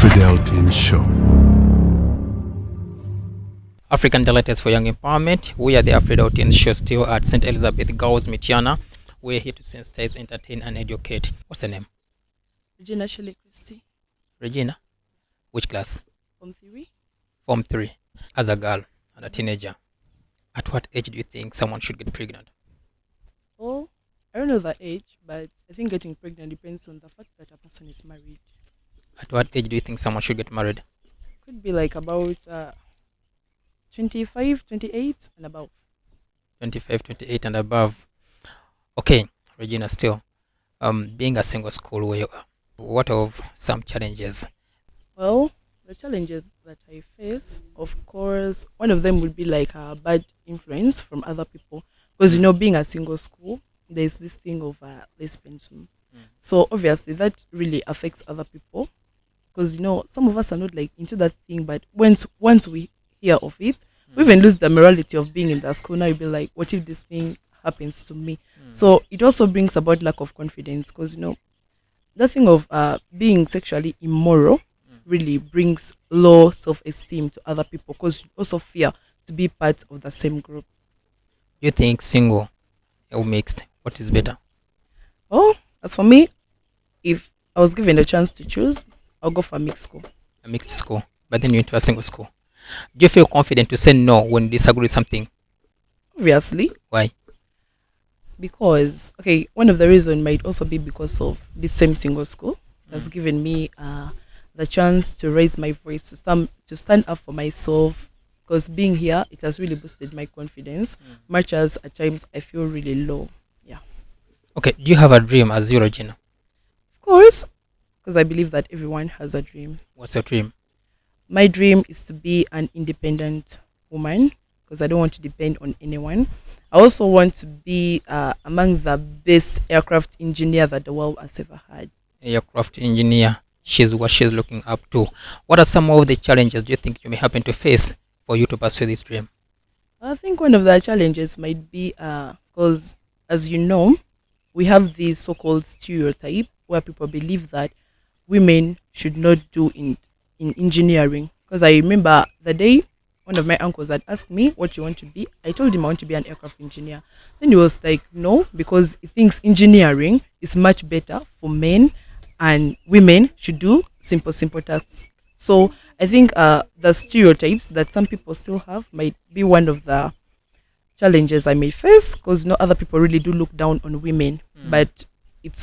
Fidelity Show. African Delators for Young Empowerment. We are the Fidelity Show still at St. Elizabeth Girls Michiana. We're here to sensitize, entertain, and educate. What's the name? Regina Shelley Christie. Regina? Which class? Form 3. Form 3. As a girl and a teenager, at what age do you think someone should get pregnant? Oh, I don't know the age, but I think getting pregnant depends on the fact that a person is married. At what age do you think someone should get married? Could be like about 25, 28 and above. 25, 28 and above. Okay, Regina, still, being a single school where you are, what of some challenges? Well, the challenges that I face, of course, one of them would be like a bad influence from other people. Because, being a single school, there's this thing of less pensum. So, obviously, that really affects other people. Because, some of us are not like into that thing, but once we hear of it, we even lose the morality of being in the school. Now you'll be like, what if this thing happens to me? So it also brings about lack of confidence because, the thing of being sexually immoral really brings low self-esteem to other people because you also fear to be part of the same group. You think single or mixed? What is better? Oh, as for me, if I was given a chance to choose, I'll go for a mixed school. A mixed school, but then you're into a single school. Do you feel confident to say no when you disagree with something? Obviously. Why? Because, one of the reasons might also be because of this same single school that's given me the chance to raise my voice, to stand up for myself. Because being here, it has really boosted my confidence, much as at times I feel really low. Yeah. Okay, do you have a dream as you, Regina? Of course, because I believe that everyone has a dream. What's your dream? My dream is to be an independent woman because I don't want to depend on anyone. I also want to be among the best aircraft engineer that the world has ever had. Aircraft engineer, she's what she's looking up to. What are some of the challenges do you think you may happen to face for you to pursue this dream? I think one of the challenges might be because, as you know, we have this so-called stereotype where people believe that women should not do in engineering. Because I remember the day one of my uncles had asked me what you want to be. I told him I want to be an aircraft engineer. Then he was like, no, because he thinks engineering is much better for men and women should do simple tasks. So I think the stereotypes that some people still have might be one of the challenges I may face because other people really do look down on women. But it's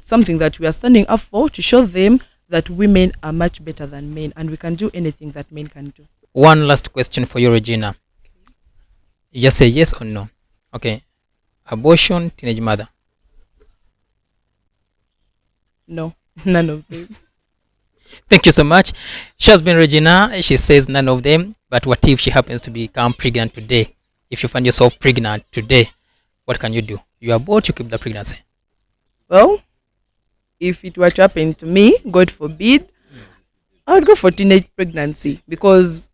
something that we are standing up for to show them that women are much better than men and we can do anything that men can do. One last question for you, Regina. You just say yes or no. Okay. Abortion, teenage mother. No, none of them. Thank you so much. She has been Regina. She says none of them. But what if she happens to become pregnant today? If you find yourself pregnant today, what can you do? You abort, you keep the pregnancy. Well, if it were to happen to me, God forbid, I would go for teenage pregnancy because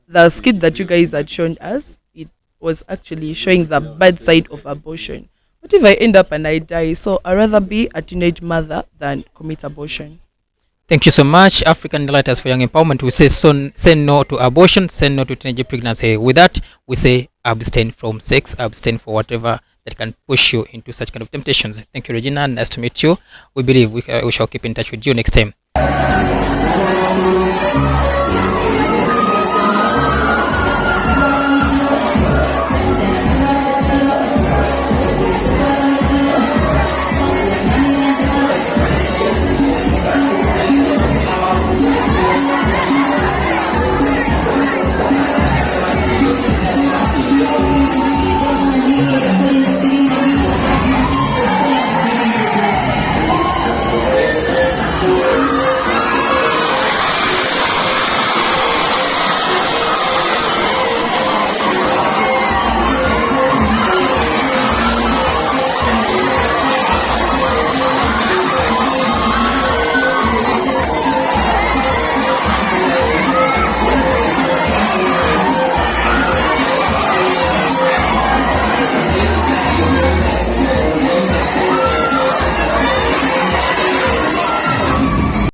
the skit that you guys had shown us, it was actually showing the bad side of abortion. What if I end up and I die? So I'd rather be a teenage mother than commit abortion. Thank you so much, African Delators for Young Empowerment. We say no to abortion, say no to teenage pregnancy. With that, we say abstain from sex, abstain for whatever that can push you into such kind of temptations. Thank you, Regina. Nice to meet you. We believe we shall keep in touch with you next time.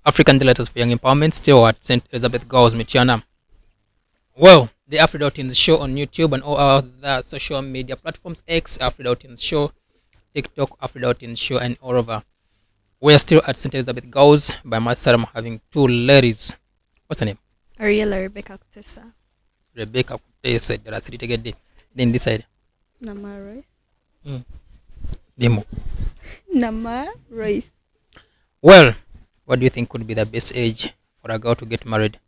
African Delators for Young Empowerment, still at St. Elizabeth Girls Michiana. Well, the Afro.Teens show on YouTube and all other social media platforms, X, Afro.Teens show, TikTok, Afro.Teens show, and all over. We are still at St. Elizabeth Girls. By my side, I'm having two ladies. What's her name? Ariela Rebecca Kutesa. Rebecca Kutesa. Then this side. Nama Royce. Demo. Nama Royce. Well, what do you think could be the best age for a girl to get married?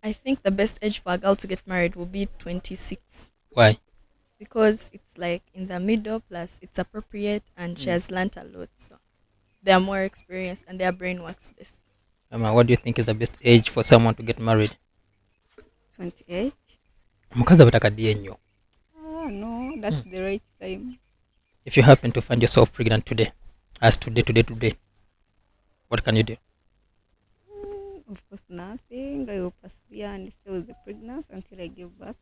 I think the best age for a girl to get married will be 26. Why? Because it's like in the middle, plus it's appropriate, and she has learnt a lot. So they are more experienced and their brain works best. What do you think is the best age for someone to get married? 28. Mukazi abatakaddiye nnyo. No, that's the right time. If you happen to find yourself pregnant today, as today, what can you do? Of course, nothing. I will persevere and stay with the pregnancy until I give birth.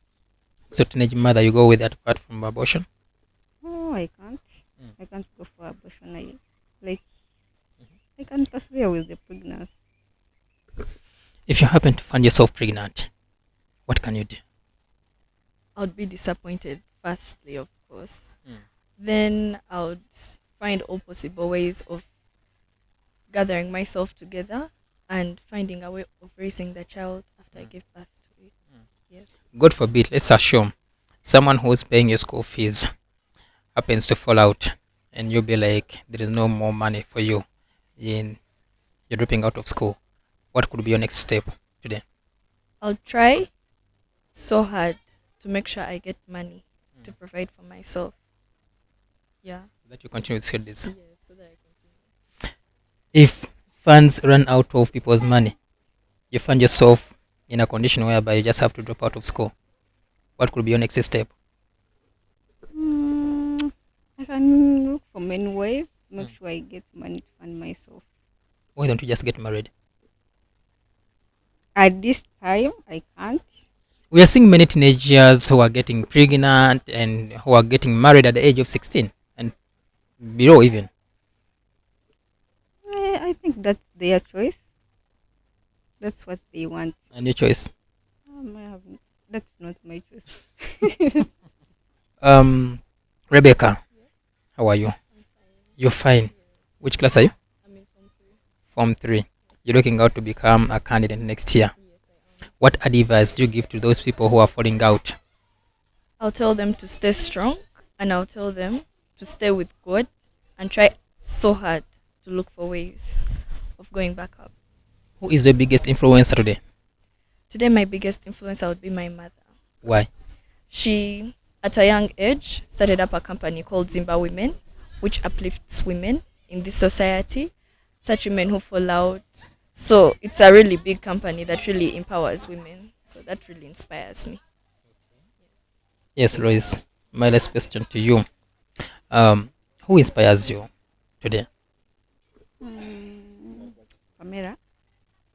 So teenage mother, you go with that apart from abortion? Oh, I can't. I can't go for abortion. I can persevere with the pregnancy. If you happen to find yourself pregnant, what can you do? I would be disappointed, firstly, of course. Then I would find all possible ways of gathering myself together and finding a way of raising the child after I give birth to it. Yes. God forbid, let's assume someone who's paying your school fees happens to fall out and you'll be like, there is no more money for you. You're dropping out of school. What could be your next step today? I'll try so hard to make sure I get money to provide for myself. Yeah. That you continue with studies. Yes, so that I continue. If funds run out of people's money, you find yourself in a condition whereby you just have to drop out of school, what could be your next step? I can look for many ways to make sure I get money to fund myself. Why don't you just get married? At this time, I can't. We are seeing many teenagers who are getting pregnant and who are getting married at the age of 16 and below even. I think that's their choice. That's what they want. And your choice? That's not my choice. Rebecca, how are you? You're fine. Which class are you? I'm in Form 3. You're looking out to become a candidate next year. What advice do you give to those people who are falling out? I'll tell them to stay strong, and I'll tell them to stay with God and try so hard to look for ways of going back up. Who is the biggest influencer today? Today, my biggest influencer would be my mother. Why? She, at a young age, started up a company called Zimba Women, which uplifts women in this society, such women who fall out. So it's a really big company that really empowers women. So that really inspires me. Yes, Royce. My last question to you. Who inspires you today? Pamela.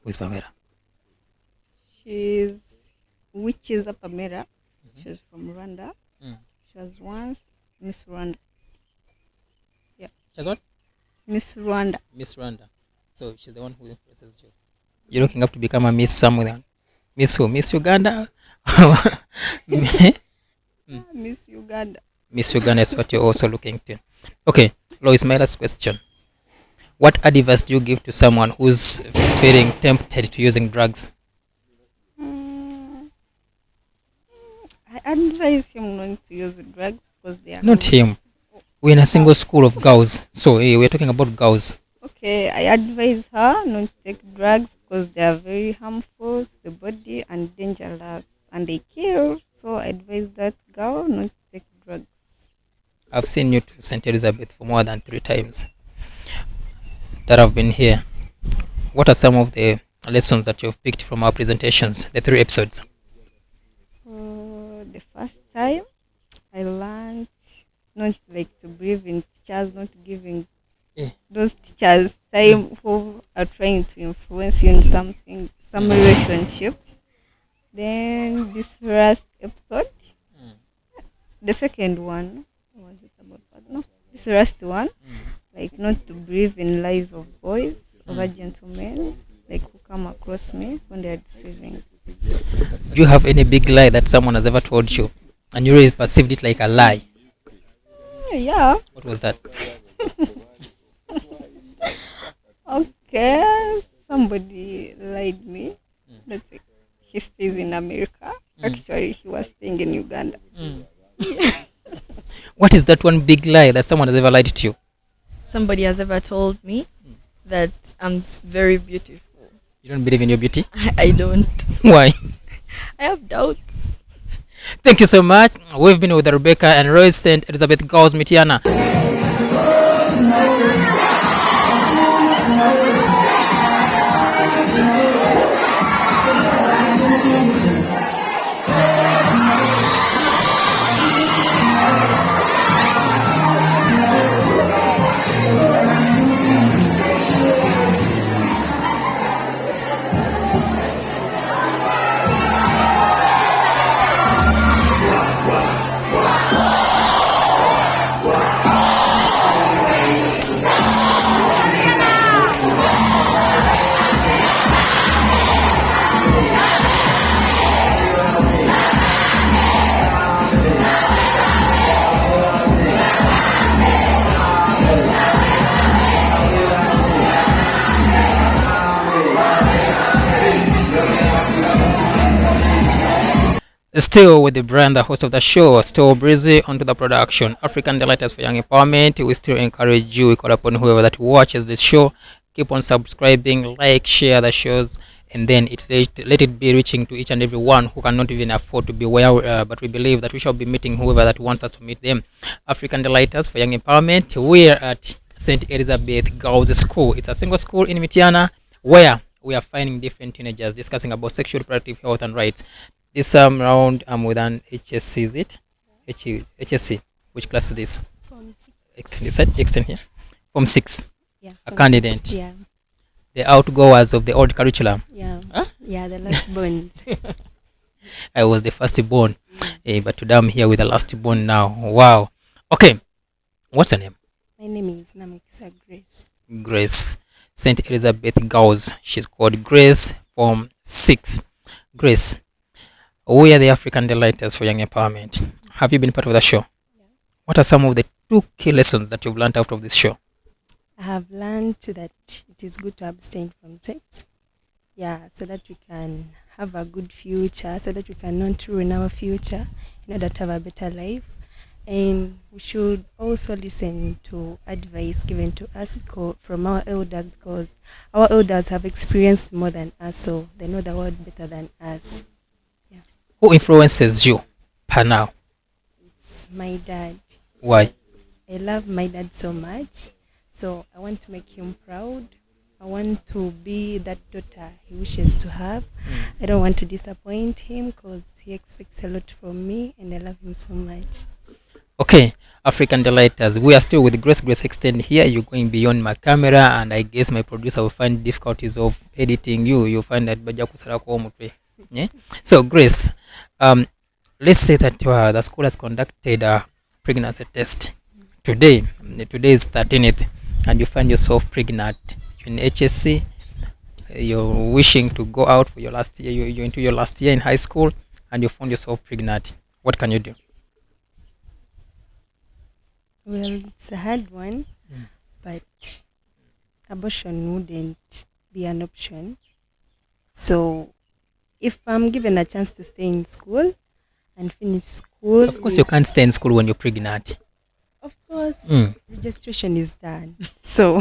Who is Pamela? Which is a Pamela. She's from Rwanda. She was once Miss Rwanda. Yeah. She's what? Miss Rwanda. Miss Rwanda. So she's the one who influences you. You're looking up to become a Miss somewhere. Miss who? Miss Uganda? Miss Uganda. Miss Uganda is what you're also looking to. Okay, Lois, my last question. What advice do you give to someone who's feeling tempted to using drugs? I advise him not to use drugs because they are Not him. We're in a single school of girls. So we're talking about girls. Okay, I advise her not to take drugs because they are very harmful to the body and dangerous and they kill. So I advise that girl not to take drugs. I've seen you to St. Elizabeth for more than 3 times that I've been here. What are some of the lessons that you've picked from our presentations, the 3 episodes? The first time I learned not to believe in teachers, not giving those teachers time who are trying to influence you in some relationships. Then this last episode, the second one, what was it about? No, this last one, not to believe in lies of boys over gentlemen. like who come across me when they are deceiving. Do you have any big lie that someone has ever told you and you really perceived it like a lie? Yeah. What was that? Okay. Somebody lied me. That he stays in America. Actually, he was staying in Uganda. What is that one big lie that someone has ever lied to you? Somebody has ever told me that I'm very beautiful. You don't believe in your beauty? I don't. Why? I have doubts. Thank you so much. We've been with Rebecca and Royce St. Elizabeth Girls Mitiana. Still with the brand, the host of the show, still Breezy, onto the production. African Delighters for Young Empowerment. We still encourage you, we call upon whoever that watches this show, keep on subscribing, like, share the shows, and then let it be reaching to each and every one who cannot even afford to be where, but we believe that we shall be meeting whoever that wants us to meet them. African Delighters for Young Empowerment. We're at St. Elizabeth Girls School. It's a single school in Mitiana where we are finding different teenagers discussing about sexual reproductive health and rights. This round I'm with an HSC, is it? HSC. Which class is this? From 6. Extend, is that extend here? From 6. Yeah. A candidate. 6, yeah. The outgoers of the old curriculum. Yeah. Huh? Yeah, the last bond. I was the first born. But today I'm here with the last born now. Wow. Okay. What's your name? My name is Namikisa Grace. Grace. St. Elizabeth Girls. She's called Grace from 6. Grace. We are the African Delighters for Young Empowerment. Have you been part of the show? Yeah. What are some of the 2 key lessons that you've learned out of this show? I have learned that it is good to abstain from sex. Yeah, so that we can have a good future, so that we cannot ruin our future in order to have a better life. And we should also listen to advice given to us from our elders, because our elders have experienced more than us, so they know the world better than us. Who influences you per now? It's my dad. Why? I love my dad so much, so I want to make him proud. I want to be that daughter he wishes to have. I don't want to disappoint him because he expects a lot from me, and I love him so much. Okay, African Delighters, we are still with Grace Extend here. You're going beyond my camera, and I guess my producer will find difficulties of editing you. You'll find that yeah? So Grace, let's say that the school has conducted a pregnancy test today. Today is 13th, and you find yourself pregnant. You're in HSC. You're wishing to go out for your last year. You're into your last year in high school, and you found yourself pregnant. What can you do? Well, it's a hard one, but abortion wouldn't be an option. So if I'm given a chance to stay in school and finish school... Of course, you can't stay in school when you're pregnant. Of course, registration is done. So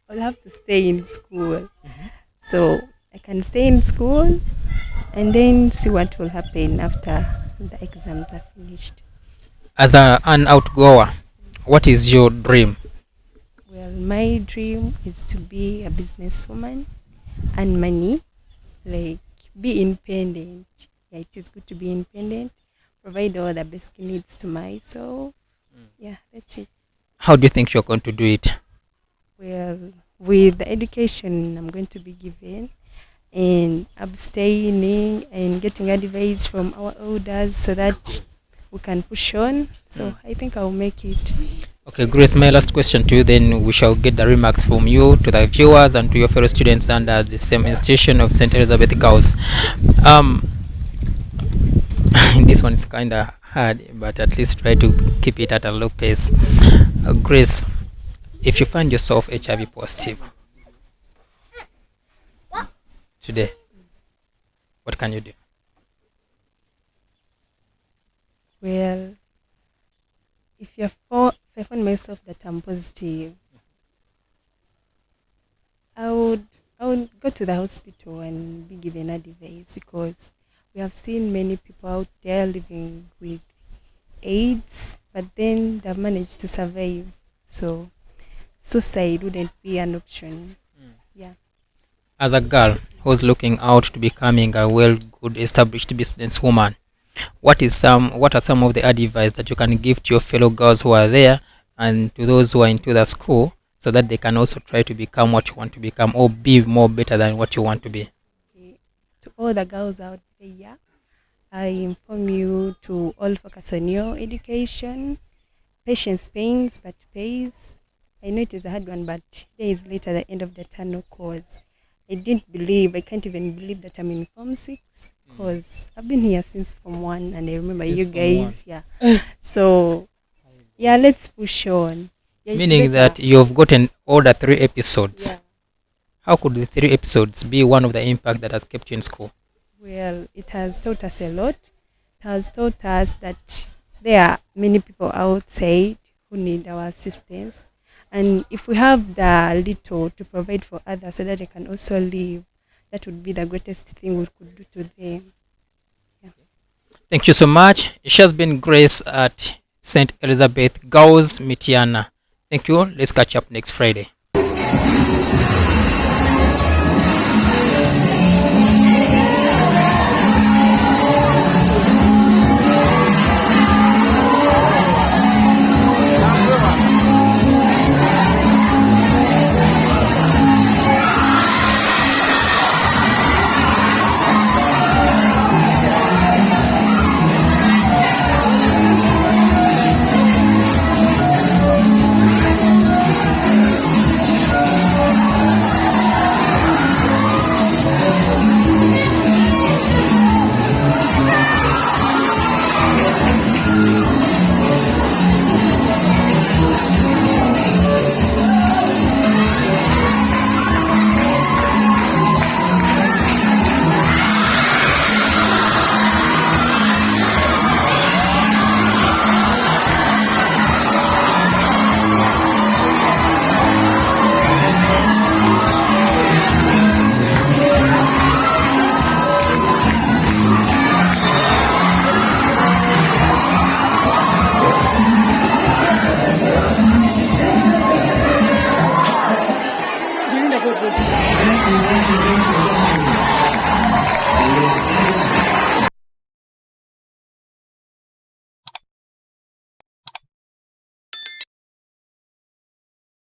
I'll have to stay in school. So I can stay in school and then see what will happen after the exams are finished. As an outgoer, what is your dream? Well, my dream is to be a businesswoman, earn money, like be independent. Yeah, it is good to be independent, provide all the basic needs to myself. Yeah, that's it. How do you think you're going to do it? Well, with the education I'm going to be given and abstaining and getting advice from our elders so that we can push on. So I think I'll make it. Okay, Grace, my last question to you, then we shall get the remarks from you to the viewers and to your fellow students under the same institution of St. Elizabeth Girls. Um, this one is kind of hard, but at least try to keep it at a low pace. Grace, if you find yourself HIV positive today, what can you do? Well, if I find myself that I'm positive, I would I would go to the hospital and be given advice, because we have seen many people out there living with AIDS, but then they've managed to survive. So suicide wouldn't be an option. Yeah. As a girl who's looking out to becoming a well, good, established businesswoman, what are some of the advice that you can give to your fellow girls who are there and to those who are into the school, so that they can also try to become what you want to become or be more better than what you want to be? Okay. To all the girls out there, I inform you to all focus on your education. Patience pains but pays. I know it is a hard one, but there is light at the end of the tunnel, cause I can't even believe that I'm in Form 6, because I've been here since Form 1 and I remember Since you Form guys, yeah. So, yeah, let's push on. Yeah, it's Meaning better. that you've gotten all the 3 episodes. Yeah. How could the 3 episodes be one of the impact that has kept you in school? Well, it has taught us a lot. It has taught us that there are many people outside who need our assistance. And if we have the little to provide for others so that they can also live, that would be the greatest thing we could do to them. Thank you so much. She has been Grace at St. Elizabeth Girls Mitiana. Thank you. Let's catch up next Friday.